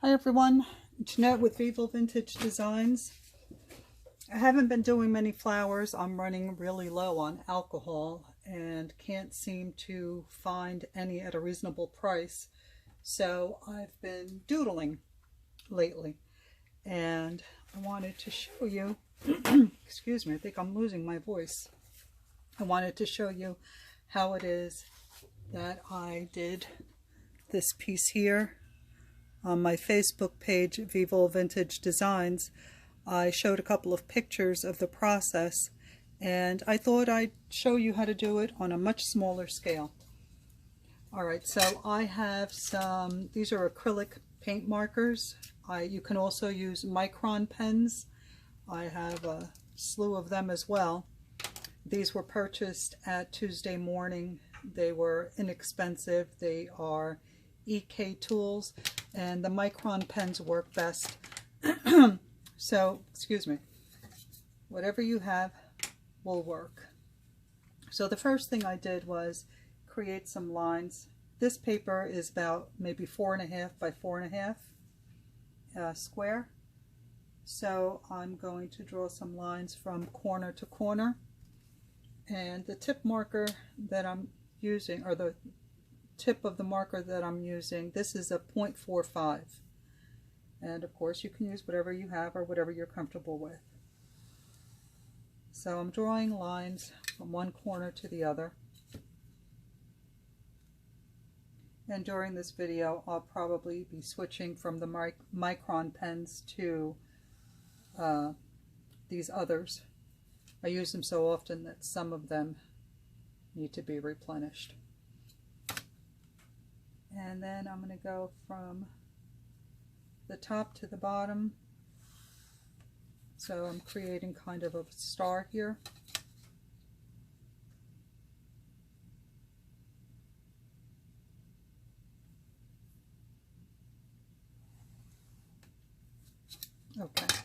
Hi everyone, Jeanette with Vivo Vintage Designs. I haven't been doing many flowers. I'm running really low on alcohol and can't seem to find any at a reasonable price. So I've been doodling lately and I wanted to show you, excuse me, I think I'm losing my voice. I wanted to show you how it is that I did this piece here. On my Facebook page, Vivo Vintage Designs, I showed a couple of pictures of the process, and I thought I'd show you how to do it on a much smaller scale. Alright, so I have some, these are acrylic paint markers. You can also use Micron pens. I have a slew of them as well. These were purchased at Tuesday Morning. They were inexpensive. They are EK tools, and the Micron pens work best. So, excuse me, whatever you have will work. So the first thing I did was create some lines. This paper is about maybe 4.5 by 4.5 square. So I'm going to draw some lines from corner to corner. And the tip marker that I'm using, or the tip of the marker that I'm using, this is a 0.45, and of course you can use whatever you have or whatever you're comfortable with. So I'm drawing lines from one corner to the other, and during this video I'll probably be switching from the Micron pens to these others. I use them so often that some of them need to be replenished. And then I'm going to go from the top to the bottom. So I'm creating kind of a star here. Okay.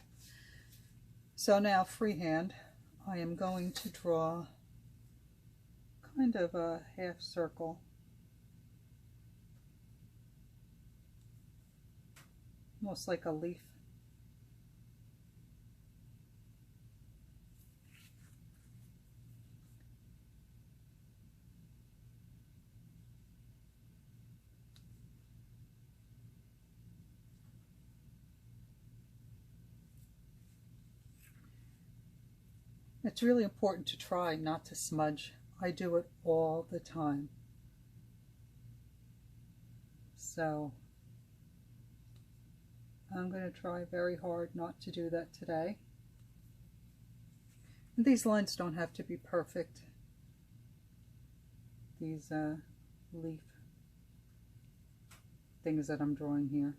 So now freehand, I am going to draw kind of a half circle. Almost like a leaf. It's really important to try not to smudge. I do it all the time. So I'm going to try very hard not to do that today. And these lines don't have to be perfect. These leaf things that I'm drawing here.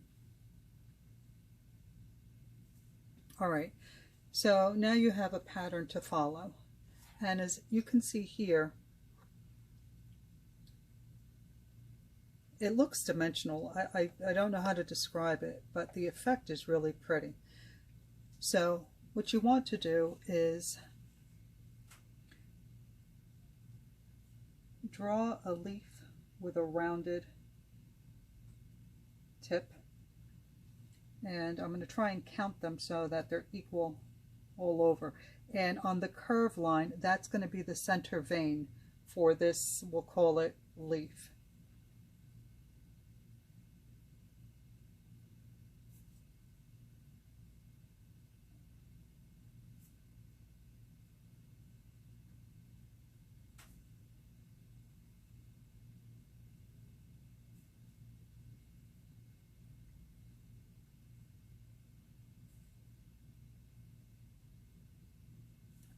Alright, so now you have a pattern to follow. And as you can see here, it looks dimensional. I don't know how to describe it, but the effect is really pretty. So what you want to do is draw a leaf with a rounded tip. And I'm going to try and count them so that they're equal all over. And on the curve line, that's going to be the center vein for this, we'll call it leaf.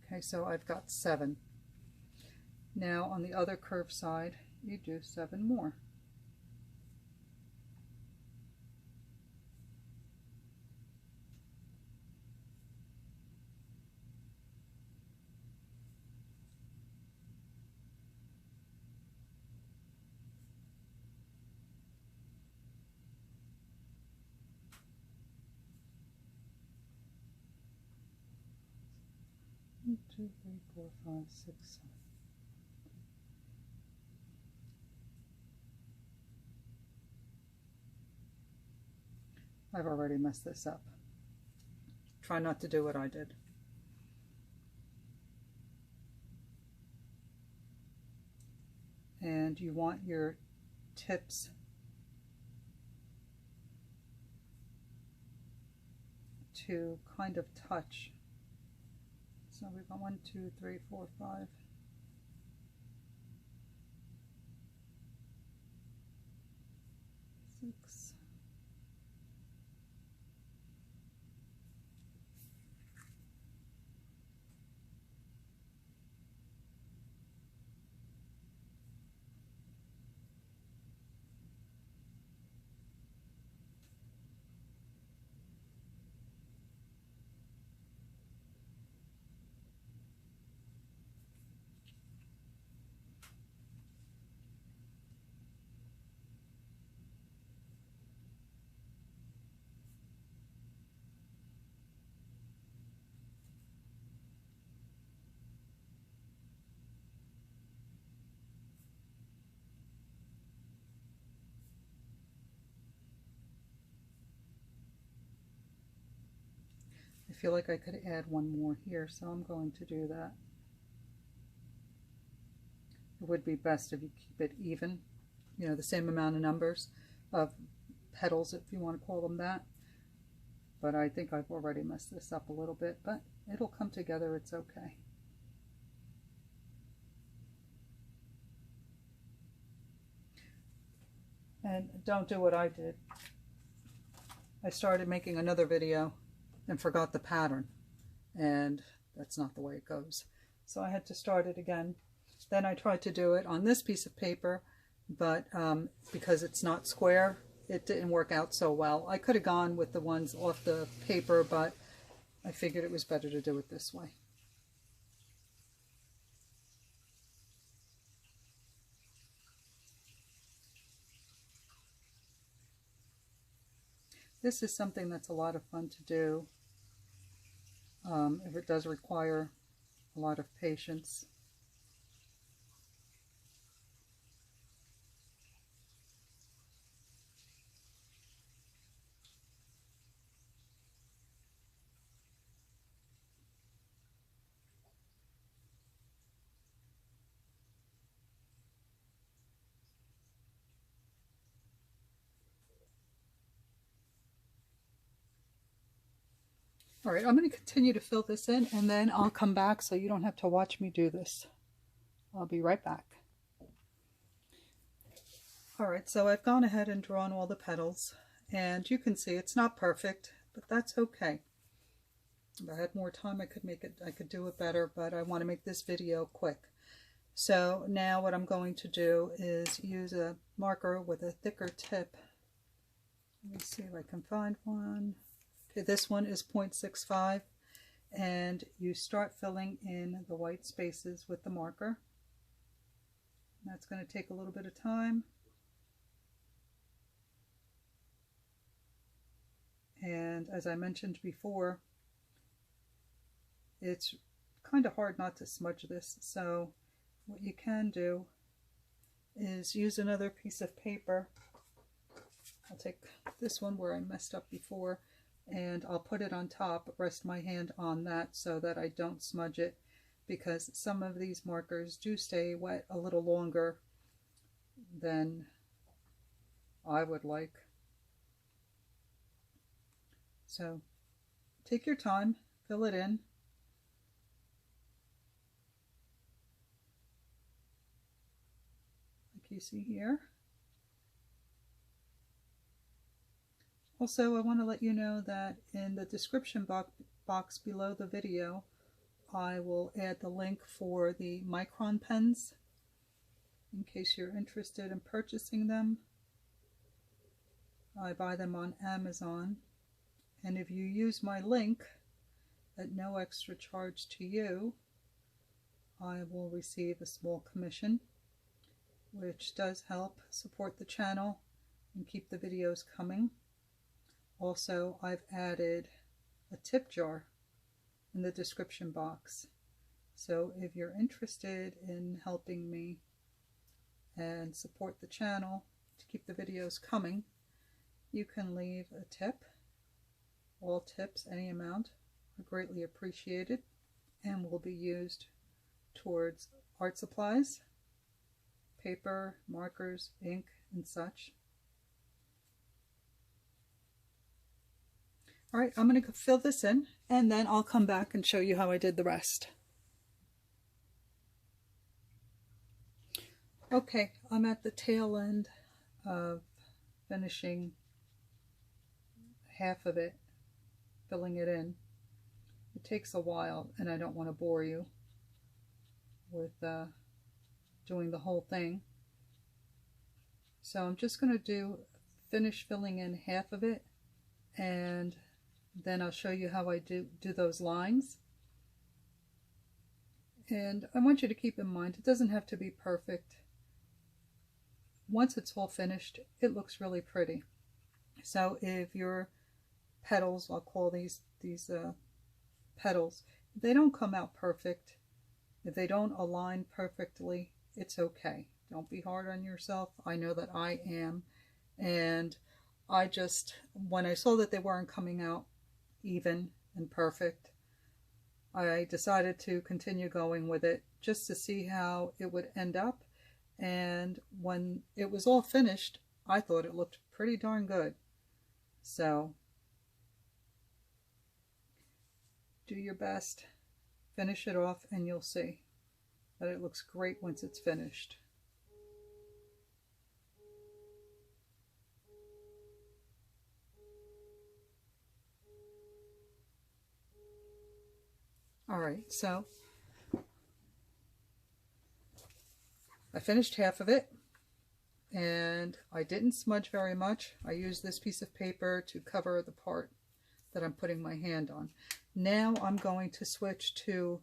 Okay, so I've got 7. Now on the other curve side, you do 7 more. One, 2, 3, 4, 5, 6, 7. I've already messed this up. Try not to do what I did. And you want your tips to kind of touch. So we've got 1, 2, 3, 4, 5. 6. I feel like I could add one more here, so I'm going to do that. It would be best if you keep it even, you know, the same amount of numbers of petals, if you want to call them that. But I think I've already messed this up a little bit, but it'll come together, it's okay. And don't do what I did. I started making another video and forgot the pattern, and that's not the way it goes. So I had to start it again. Then I tried to do it on this piece of paper, but because it's not square, it didn't work out so well. I could have gone with the ones off the paper, but I figured it was better to do it this way. This is something that's a lot of fun to do. If it does require a lot of patience. All right, I'm going to continue to fill this in, and then I'll come back so you don't have to watch me do this. I'll be right back. All right, so I've gone ahead and drawn all the petals, and you can see it's not perfect, but that's okay. If I had more time, I could do it better, but I want to make this video quick. So now what I'm going to do is use a marker with a thicker tip. Let me see if I can find one. Okay, this one is 0.65, and you start filling in the white spaces with the marker. That's going to take a little bit of time. And as I mentioned before, it's kind of hard not to smudge this, so what you can do is use another piece of paper. I'll take this one where I messed up before, and I'll put it on top, rest my hand on that so that I don't smudge it, because some of these markers do stay wet a little longer than I would like. So take your time, fill it in. Like you see here. Also, I want to let you know that in the description box below the video, I will add the link for the Micron pens in case you're interested in purchasing them. I buy them on Amazon, and if you use my link at no extra charge to you, I will receive a small commission, which does help support the channel and keep the videos coming. Also, I've added a tip jar in the description box. So if you're interested in helping me and support the channel to keep the videos coming, you can leave a tip All tips, any amount, are greatly appreciated and will be used towards art supplies, paper, markers, ink, and such. All right, I'm going to fill this in, and then I'll come back and show you how I did the rest. Okay, I'm at the tail end of finishing half of it, filling it in. It takes a while, and I don't want to bore you with doing the whole thing. So I'm just going to finish filling in half of it, and then I'll show you how I do those lines. And I want you to keep in mind, it doesn't have to be perfect. Once it's all finished, it looks really pretty. So if your petals, I'll call these petals, if they don't come out perfect, if they don't align perfectly, it's okay. Don't be hard on yourself. I know that I am. And I just, when I saw that they weren't coming out even and perfect, I decided to continue going with it just to see how it would end up. And when it was all finished, I thought it looked pretty darn good. So do your best, finish it off, and you'll see that it looks great once it's finished. All right, so I finished half of it, and I didn't smudge very much. I used this piece of paper to cover the part that I'm putting my hand on. Now I'm going to switch to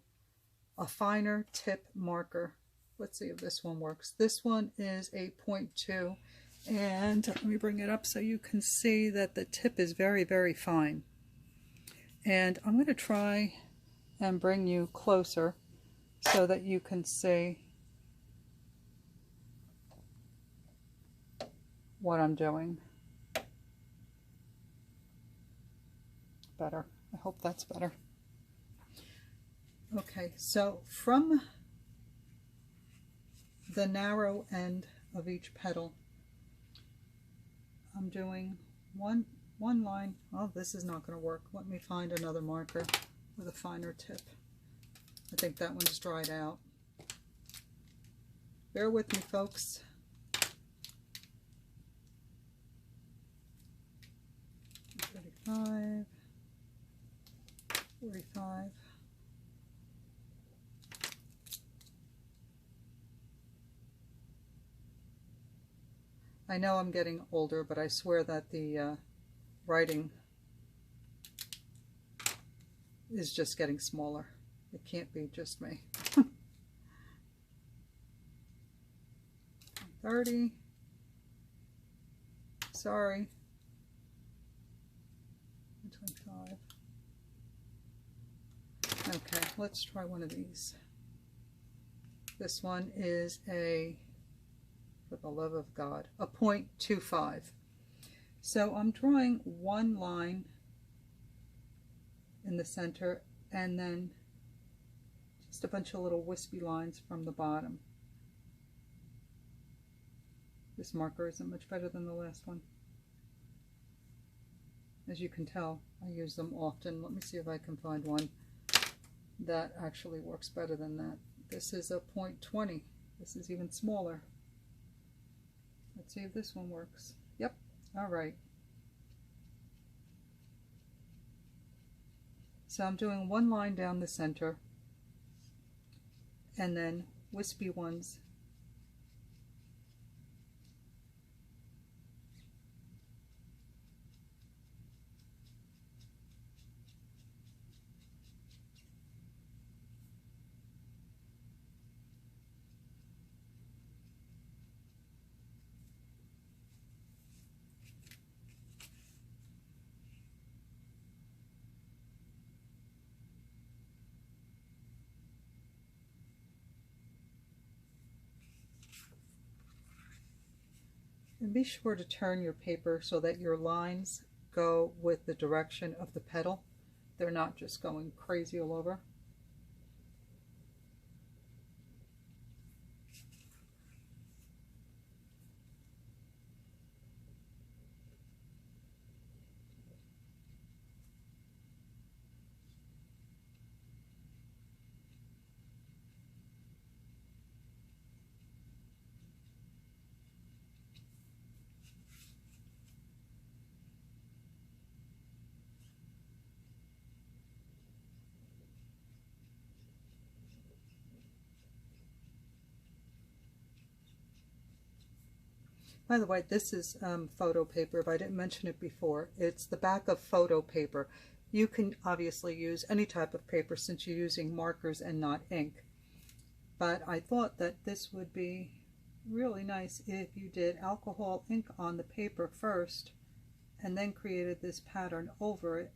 a finer tip marker. Let's see if this one works. This one is a 0.2, and let me bring it up so you can see that the tip is very, very fine. And I'm going to try and bring you closer so that you can see what I'm doing. Better. I hope that's better. Okay, so from the narrow end of each petal, I'm doing one line. Oh, this is not going to work. Let me find another marker with a finer tip. I think that one's dried out. Bear with me, folks. $35, $45. I know I'm getting older, but I swear that the writing is just getting smaller. It can't be just me. 30. Sorry. 25. Okay, let's try one of these. This one is a, for the love of God, a 0.25. So I'm drawing one line in the center, and then just a bunch of little wispy lines from the bottom. This marker isn't much better than the last one. As you can tell, I use them often. Let me see if I can find one that actually works better than that. This is a 0.20. This is even smaller. Let's see if this one works. Yep, all right. So I'm doing one line down the center, and then wispy ones and be sure to turn your paper so that your lines go with the direction of the petal. They're not just going crazy all over. By the way, this is photo paper. If I didn't mention it before, it's the back of photo paper. You can obviously use any type of paper since you're using markers and not ink. But I thought that this would be really nice if you did alcohol ink on the paper first and then created this pattern over it.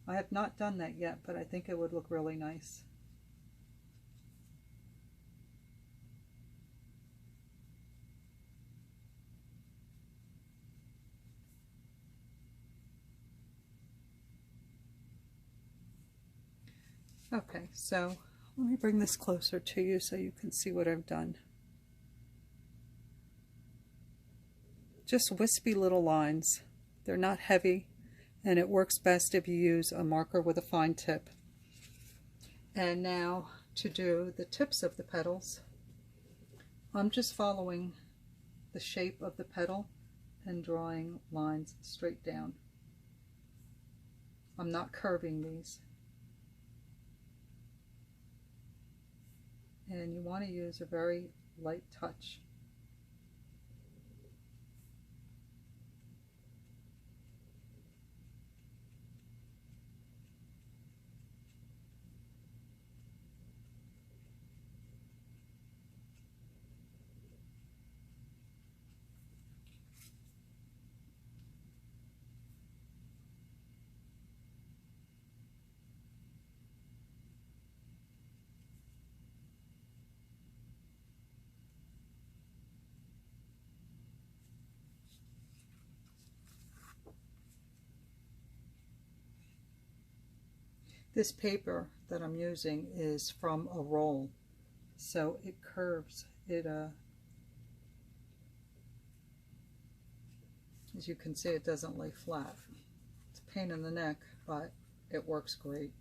I have not done that yet, but I think it would look really nice. Okay, so let me bring this closer to you so you can see what I've done. Just wispy little lines. They're not heavy, and it works best if you use a marker with a fine tip. And now to do the tips of the petals, I'm just following the shape of the petal and drawing lines straight down. I'm not curving these. And you want to use a very light touch. This paper that I'm using is from a roll, so it curves. As you can see, it doesn't lay flat. It's a pain in the neck, but it works great.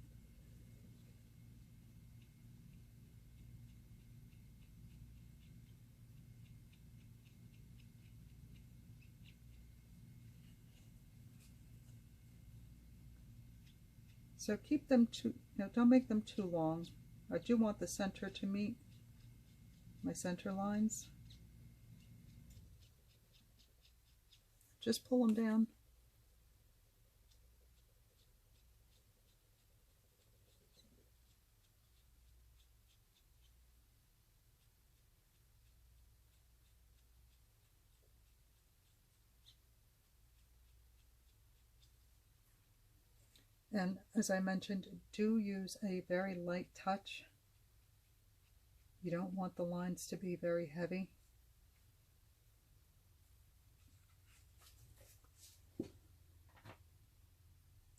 So keep them don't make them too long. I do want the center to meet my center lines. Just pull them down. And as I mentioned, do use a very light touch. You don't want the lines to be very heavy.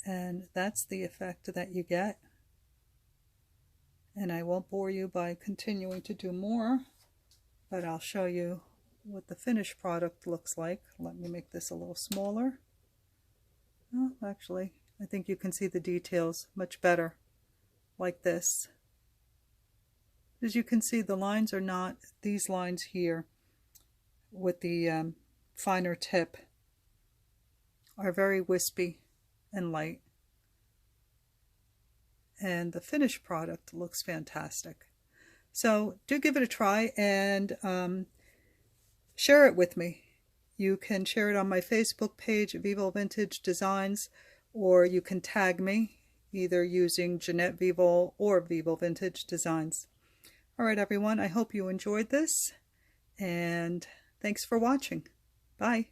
And that's the effect that you get. And I won't bore you by continuing to do more, but I'll show you what the finished product looks like. Let me make this a little smaller. Oh, actually, I think you can see the details much better like this. As you can see, the lines are not these lines here with the finer tip are very wispy and light. And the finished product looks fantastic. So do give it a try and share it with me. You can share it on my Facebook page, Vivo Vintage Designs, or you can tag me either using Jeanette Vivo or Vivo Vintage Designs. All right, everyone, I hope you enjoyed this, and thanks for watching. Bye.